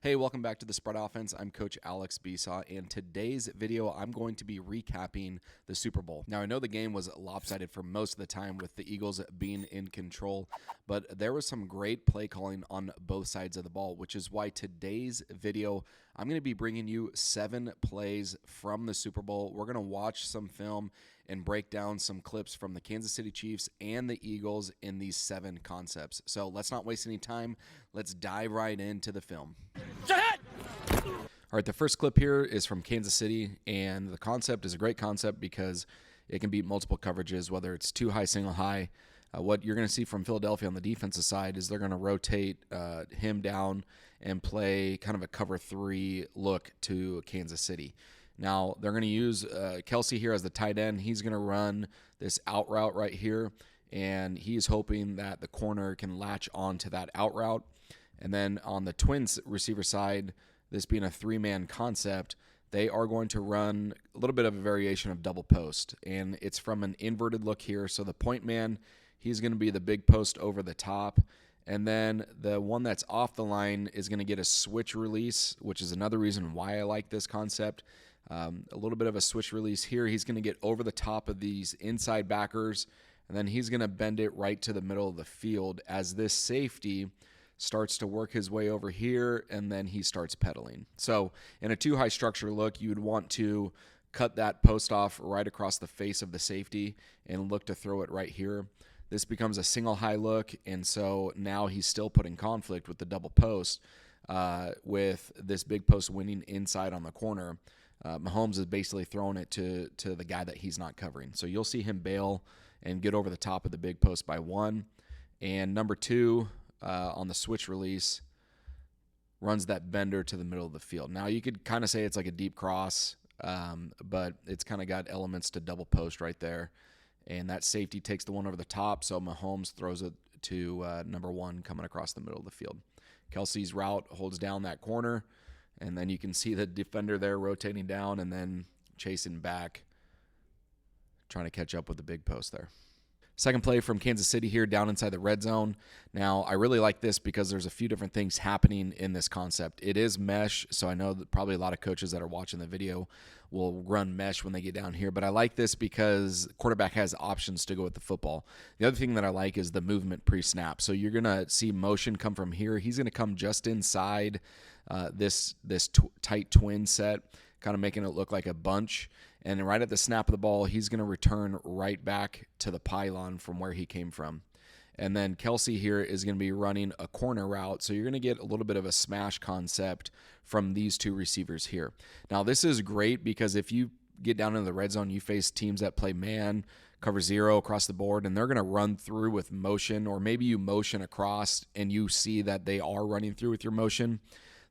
Hey, welcome back to the Spread Offense. I'm Coach Alex Besaw, and today's video, I'm going to be recapping the Super Bowl. Now, I know the game was lopsided for most of the time with the Eagles being in control, but there was some great play calling on both sides of the ball, which is why today's video, I'm going to be bringing you 7 plays from the Super Bowl. We're going to watch some film and break down some clips from the Kansas City Chiefs and the Eagles in these 7 concepts. So let's not waste any time. Let's dive right into the film. All right, the first clip here is from Kansas City, and the concept is a great concept because it can beat multiple coverages, whether it's two high, single high. What you're going to see from Philadelphia on the defensive side is they're going to rotate him down and play kind of a cover 3 look to Kansas City. Now, they're going to use Kelsey here as the tight end. He's going to run this out route right here, and he's hoping that the corner can latch on to that out route. And then on the Twins receiver side, this being a 3-man concept, they are going to run a little bit of a variation of double post. And it's from an inverted look here. So the point man, he's going to be the big post over the top. And then the one that's off the line is going to get a switch release, which is another reason why I like this concept. A little bit of a switch release here. He's going to get over the top of these inside backers, and then he's going to bend it right to the middle of the field as this safety starts to work his way over here, and then he starts pedaling. So in a 2-high structure look, you'd want to cut that post off right across the face of the safety and look to throw it right here. This becomes a single high look, and so now he's still put in conflict with the double post with this big post winning inside on the corner. Mahomes is basically throwing it to the guy that he's not covering. So you'll see him bail and get over the top of the big post by 1. And number 2, on the switch release, runs that bender to the middle of the field. Now, you could kind of say it's like a deep cross, but it's kind of got elements to double post right there. And that safety takes the one over the top, so Mahomes throws it to number 1 coming across the middle of the field. Kelsey's route holds down that corner, and then you can see the defender there rotating down and then chasing back, trying to catch up with the big post there. Second play from Kansas City here down inside the red zone. Now, I really like this because there's a few different things happening in this concept. It is mesh, so I know that probably a lot of coaches that are watching the video will run mesh when they get down here, but I like this because the quarterback has options to go with the football. The other thing that I like is the movement pre-snap. So you're going to see motion come from here. He's going to come just inside this tight twin set, kind of making it look like a bunch. And right at the snap of the ball, he's going to return right back to the pylon from where he came from. And then Kelsey here is going to be running a corner route. So you're going to get a little bit of a smash concept from these 2 receivers here. Now, this is great because if you get down into the red zone, you face teams that play man, cover 0 across the board, and they're going to run through with motion, or maybe you motion across and you see that they are running through with your motion.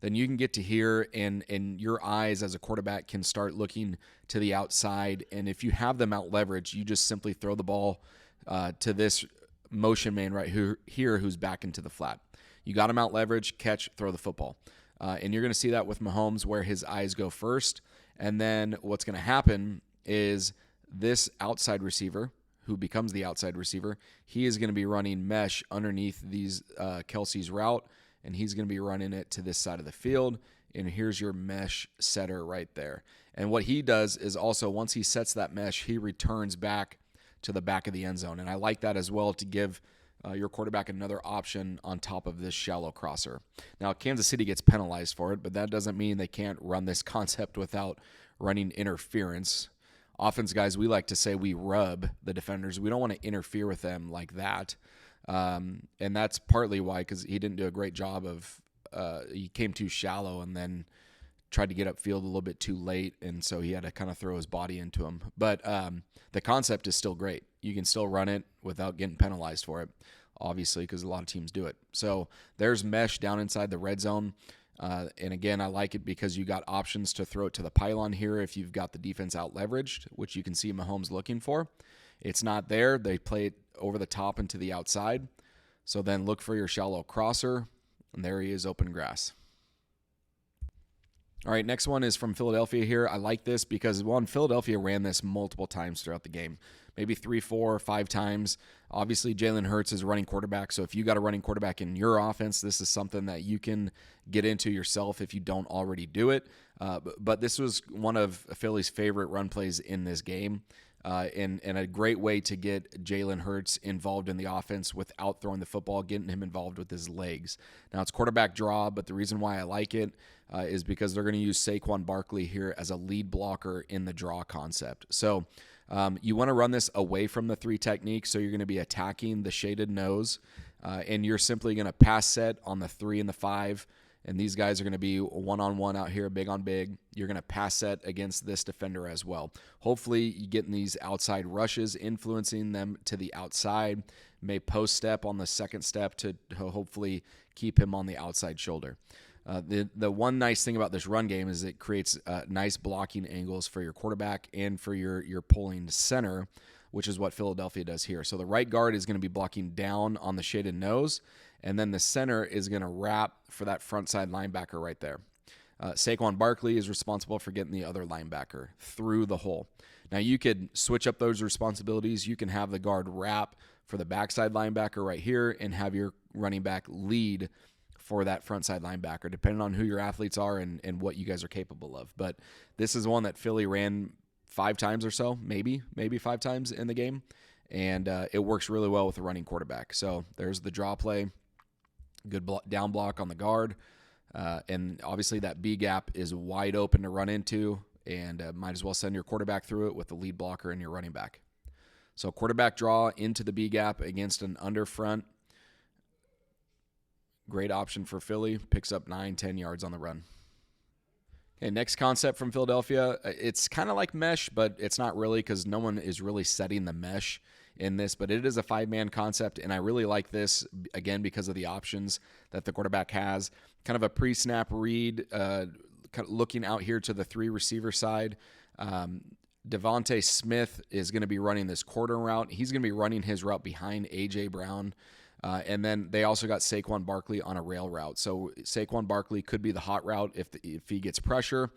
Then you can get to here, and your eyes as a quarterback can start looking to the outside. And if you have them out leveraged, you just simply throw the ball to this motion man right here who's back into the flat. You got him out leveraged, catch, throw the football. And you're going to see that with Mahomes where his eyes go first. And then what's going to happen is this outside receiver, who becomes the outside receiver, he is going to be running mesh underneath these Kelsey's route, and he's going to be running it to this side of the field, and here's your mesh setter right there. And what he does is also, once he sets that mesh, he returns back to the back of the end zone. And I like that as well to give your quarterback another option on top of this shallow crosser. Now, Kansas City gets penalized for it, but that doesn't mean they can't run this concept without running interference. Offense guys, we like to say we rub the defenders. We don't want to interfere with them like that. And that's partly why, because he didn't do a great job of he came too shallow and then tried to get upfield a little bit too late, and so he had to kind of throw his body into him. But the concept is still great. You can still run it without getting penalized for it, obviously, because a lot of teams do it. So there's mesh down inside the red zone. And again, I like it because you got options to throw it to the pylon here if you've got the defense out leveraged, which you can see Mahomes looking for. It's not there. They play it over the top and to the outside. So then look for your shallow crosser, and there he is, open grass. All right, next one is from Philadelphia here. I like this because, one, Philadelphia ran this multiple times throughout the game. maybe 3, 4, 5 times. Obviously, Jalen Hurts is a running quarterback, so if you got a running quarterback in your offense, this is something that you can get into yourself if you don't already do it. But this was one of Philly's favorite run plays in this game. And a great way to get Jalen Hurts involved in the offense without throwing the football, getting him involved with his legs. Now, it's quarterback draw, but the reason why I like it is because they're going to use Saquon Barkley here as a lead blocker in the draw concept. So you want to run this away from the 3 technique, so you're going to be attacking the shaded nose, and you're simply going to pass set on the 3 and the 5. And these guys are going to be one-on-one out here, big on big. You're going to pass set against this defender as well. Hopefully, you getting these outside rushes, influencing them to the outside. May post step on the second step to hopefully keep him on the outside shoulder. The one nice thing about this run game is it creates nice blocking angles for your quarterback and for your pulling center, which is what Philadelphia does here. So the right guard is going to be blocking down on the shaded nose, and then the center is going to wrap for that front side linebacker right there. Saquon Barkley is responsible for getting the other linebacker through the hole. Now, you could switch up those responsibilities. You can have the guard wrap for the backside linebacker right here and have your running back lead for that front side linebacker, depending on who your athletes are and what you guys are capable of. But this is one that Philly ran 5 times or so, maybe 5 times in the game, and it works really well with a running quarterback. So there's the draw play. Good down block on the guard. And obviously that B gap is wide open to run into, and might as well send your quarterback through it with the lead blocker and your running back. So quarterback draw into the B gap against an under front. Great option for Philly. Picks up 9-10 yards on the run. Okay, next concept from Philadelphia. It's kind of like mesh, but it's not really because no one is really setting the mesh in this, but it is a 5-man concept, and I really like this, again, because of the options that the quarterback has. Kind of a pre-snap read, kind of looking out here to the 3 receiver side. Devontae Smith is going to be running this quarter route. He's going to be running his route behind A.J. Brown. And then they also got Saquon Barkley on a rail route. So Saquon Barkley could be the hot route if he gets pressure.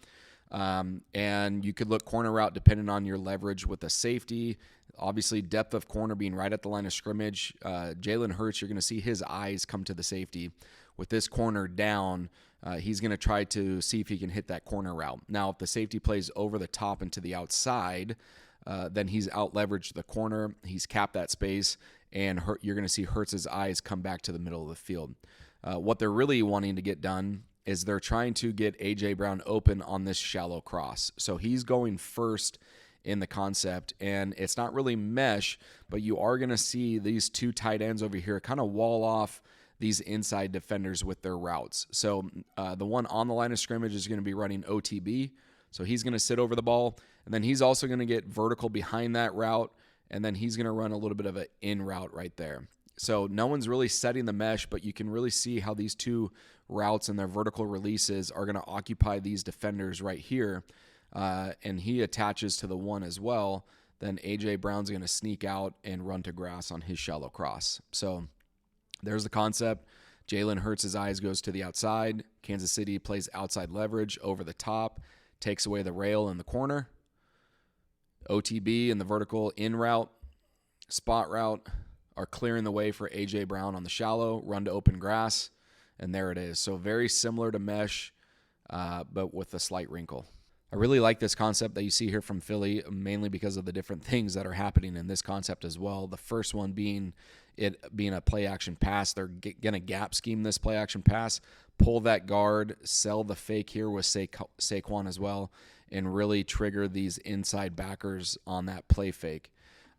And you could look corner route depending on your leverage with the safety. Obviously, depth of corner being right at the line of scrimmage. Jalen Hurts, you're going to see his eyes come to the safety. With this corner down, he's going to try to see if he can hit that corner route. Now, if the safety plays over the top and to the outside, then he's out-leveraged the corner. He's capped that space, and you're going to see Hurts' eyes come back to the middle of the field. What they're really wanting to get done is they're trying to get A.J. Brown open on this shallow cross. So he's going first in the concept, and it's not really mesh, but you are going to see these 2 tight ends over here kind of wall off these inside defenders with their routes. So the one on the line of scrimmage is going to be running OTB, so he's going to sit over the ball, and then he's also going to get vertical behind that route, and then he's going to run a little bit of an in route right there. So no one's really setting the mesh, but you can really see how these 2 routes and their vertical releases are going to occupy these defenders right here. And he attaches to the one as well. Then A.J. Brown's going to sneak out and run to grass on his shallow cross. So there's the concept. Jalen Hurts' eyes goes to the outside. Kansas City plays outside leverage over the top, takes away the rail in the corner. OTB and the vertical in route, spot route are clearing the way for A.J. Brown on the shallow, run to open grass, and there it is. So very similar to mesh, but with a slight wrinkle. I really like this concept that you see here from Philly, mainly because of the different things that are happening in this concept as well. The first one being it being a play-action pass. They're going to gap scheme this play-action pass, pull that guard, sell the fake here with Saquon as well, and really trigger these inside backers on that play fake.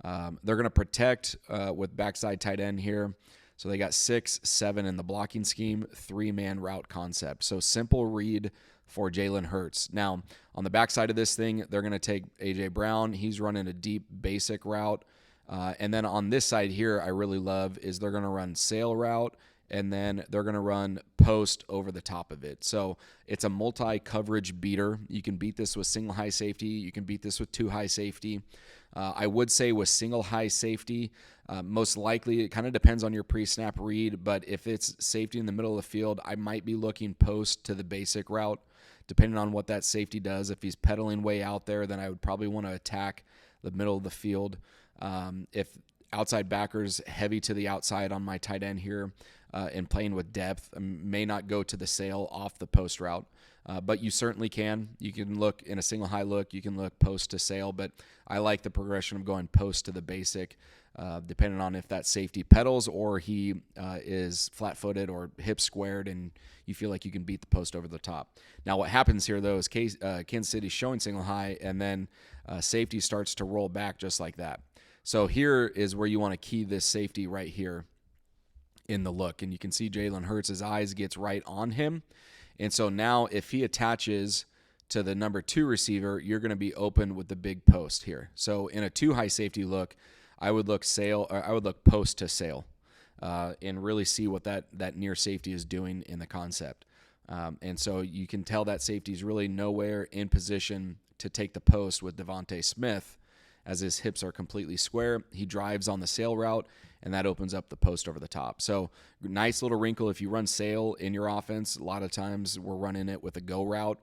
They're going to protect with backside tight end here. So they got 6, 7 in the blocking scheme, 3-man route concept. So simple read for Jalen Hurts. Now, on the backside of this thing, they're going to take A.J. Brown. He's running a deep basic route. And then on this side here, I really love is they're going to run sail route, and then they're going to run post over the top of it. So it's a multi-coverage beater. You can beat this with single high safety. You can beat this with 2 high safety. I would say with single high safety, most likely it kind of depends on your pre-snap read, but if it's safety in the middle of the field, I might be looking post to the basic route, depending on what that safety does. If he's pedaling way out there, then I would probably want to attack the middle of the field. If outside backers heavy to the outside on my tight end here and playing with depth, may not go to the sail off the post route. But you certainly can. You can look in a single high look. You can look post to sail, but I like the progression of going post to the basic, depending on if that safety pedals or he is flat-footed or hip squared, and you feel like you can beat the post over the top. Now, what happens here, though, is Kansas City showing single high, and then safety starts to roll back just like that. So here is where you want to key this safety right here in the look, and you can see Jalen Hurts' eyes gets right on him. And so now if he attaches to the number 2 receiver, you're going to be open with the big post here. So in a 2 high safety look, I would look post to sail and really see what that near safety is doing in the concept. And so you can tell that safety is really nowhere in position to take the post with Devontae Smith, as his hips are completely square. He drives on the sail route, and that opens up the post over the top. So nice little wrinkle. If you run sail in your offense, a lot of times we're running it with a go route.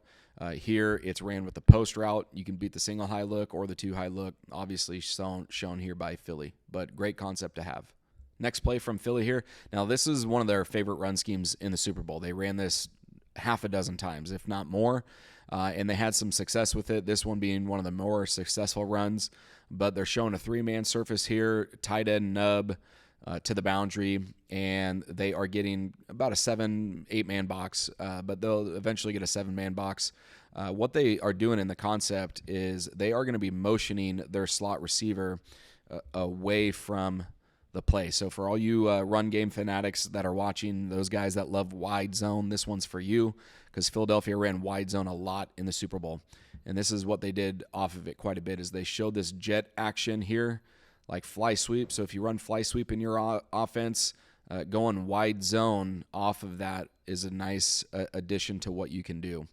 Here it's ran with the post route. You can beat the single high look or the 2 high look, obviously shown here by Philly, but great concept to have. Next play from Philly here. Now this is one of their favorite run schemes in the Super Bowl. They ran this half a dozen times, if not more. And they had some success with it, this one being one of the more successful runs. But they're showing a 3-man surface here, tight end nub to the boundary, and they are getting about a 7-8-man box, but they'll eventually get a 7-man box. What they are doing in the concept is they are going to be motioning their slot receiver away from the play. So for all you run game fanatics that are watching, those guys that love wide zone, this one's for you, because Philadelphia ran wide zone a lot in the Super Bowl. And this is what they did off of it quite a bit, is they showed this jet action here, like fly sweep. So if you run fly sweep in your offense, going wide zone off of that is a nice addition to what you can do.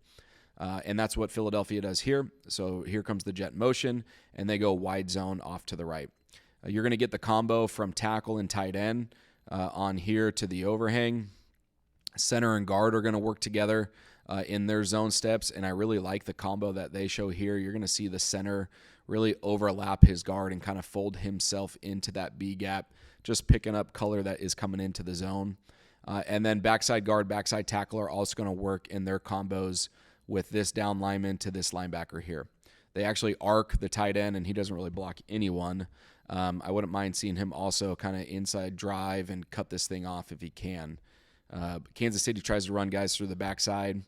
And that's what Philadelphia does here. So here comes the jet motion, and they go wide zone off to the right. You're going to get the combo from tackle and tight end on here to the overhang. Center and guard are going to work together in their zone steps, and I really like the combo that they show here. You're going to see the center really overlap his guard and kind of fold himself into that B gap, just picking up color that is coming into the zone. And then backside guard, backside tackle are also going to work in their combos with this down lineman to this linebacker here. They actually arc the tight end, and he doesn't really block anyone. I wouldn't mind seeing him also kind of inside drive and cut this thing off if he can. Kansas City tries to run guys through the backside,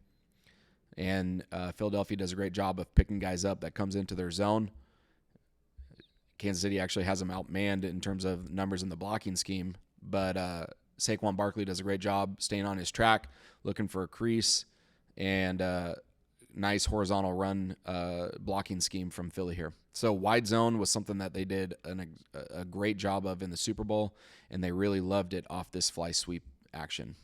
and Philadelphia does a great job of picking guys up that comes into their zone. Kansas City actually has them outmanned in terms of numbers in the blocking scheme, but Saquon Barkley does a great job staying on his track, looking for a crease, and nice horizontal run blocking scheme from Philly here. So wide zone was something that they did a great job of in the Super Bowl, and they really loved it off this fly sweep action.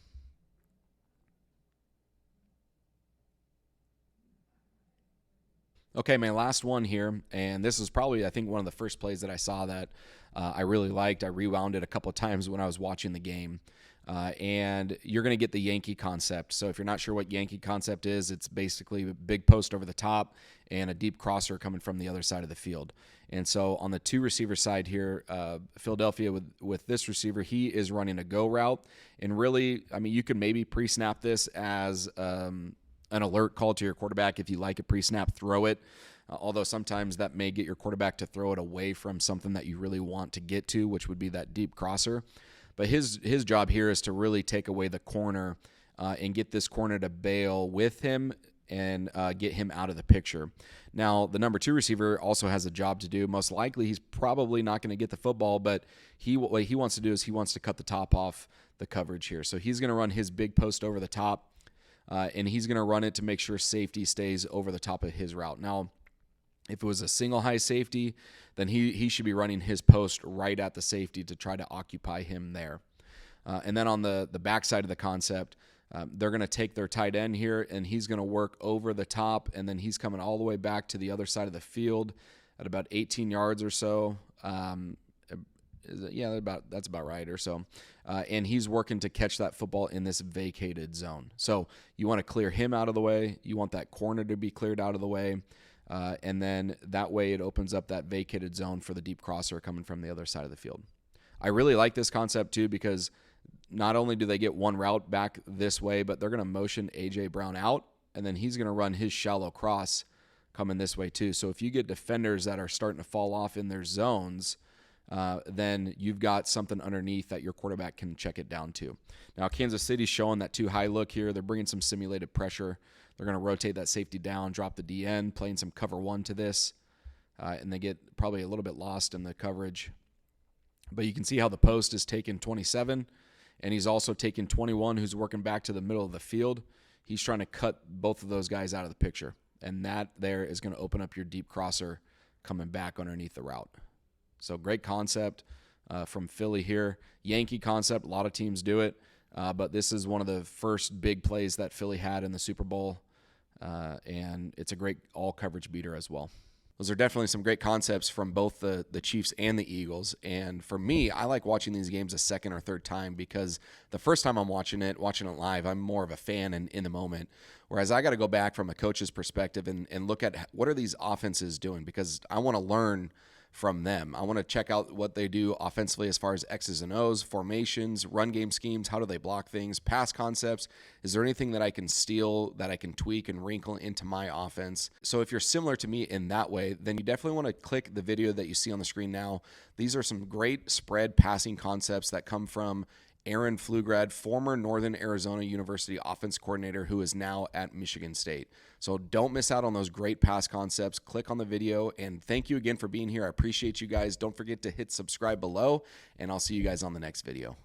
Okay, my last one here, and this is probably, I think, one of the first plays that I saw that I really liked. I rewound it a couple of times when I was watching the game. And you're going to get the Yankee concept. So if you're not sure what Yankee concept is, it's basically a big post over the top and a deep crosser coming from the other side of the field. And so on the 2 receiver side here, Philadelphia with this receiver, he is running a go route. And really, I mean, you could maybe pre-snap this as an alert call to your quarterback. If you like a pre-snap, throw it. Although sometimes that may get your quarterback to throw it away from something that you really want to get to, which would be that deep crosser. But his job here is to really take away the corner and get this corner to bail with him and get him out of the picture. Now, the number 2 receiver also has a job to do. Most likely, he's probably not going to get the football, but what he wants to do is he wants to cut the top off the coverage here. So he's going to run his big post over the top, and he's going to run it to make sure safety stays over the top of his route. Now, if it was a single high safety, then he should be running his post right at the safety to try to occupy him there. And then on the backside of the concept, they're going to take their tight end here, and he's going to work over the top, and then he's coming all the way back to the other side of the field at about 18 yards or so. That's about right or so. And he's working to catch that football in this vacated zone. So you want to clear him out of the way. You want that corner to be cleared out of the way. And then that way it opens up that vacated zone for the deep crosser coming from the other side of the field. I really like this concept too, because not only do they get one route back this way, but they're going to motion A.J. Brown out, and then he's going to run his shallow cross coming this way too. So if you get defenders that are starting to fall off in their zones, then you've got something underneath that your quarterback can check it down to. Now, Kansas City's showing that too high look here. They're bringing some simulated pressure. They're going to rotate that safety down, drop the DN, playing some cover one to this, and they get probably a little bit lost in the coverage. But you can see how the post is taking 27, and he's also taking 21, who's working back to the middle of the field. He's trying to cut both of those guys out of the picture, and that there is going to open up your deep crosser coming back underneath the route. So great concept from Philly here. Yankee concept, a lot of teams do it, but this is one of the first big plays that Philly had in the Super Bowl, and it's a great all-coverage beater as well. Those are definitely some great concepts from both the Chiefs and the Eagles. And for me, I like watching these games a second or third time, because the first time I'm watching it live, I'm more of a fan and in the moment. Whereas I got to go back from a coach's perspective and look at what are these offenses doing, because I want to learn from them. I want to check out what they do offensively as far as X's and O's, formations, run game schemes, how do they block things, pass concepts. Is there anything that I can steal, that I can tweak and wrinkle into my offense? So if you're similar to me in that way, then you definitely want to click the video that you see on the screen now. These are some great spread passing concepts that come from Aaron Pflugrad, former Northern Arizona University offense coordinator who is now at Michigan State. So don't miss out on those great pass concepts. Click on the video, and thank you again for being here. I appreciate you guys. Don't forget to hit subscribe below, and I'll see you guys on the next video.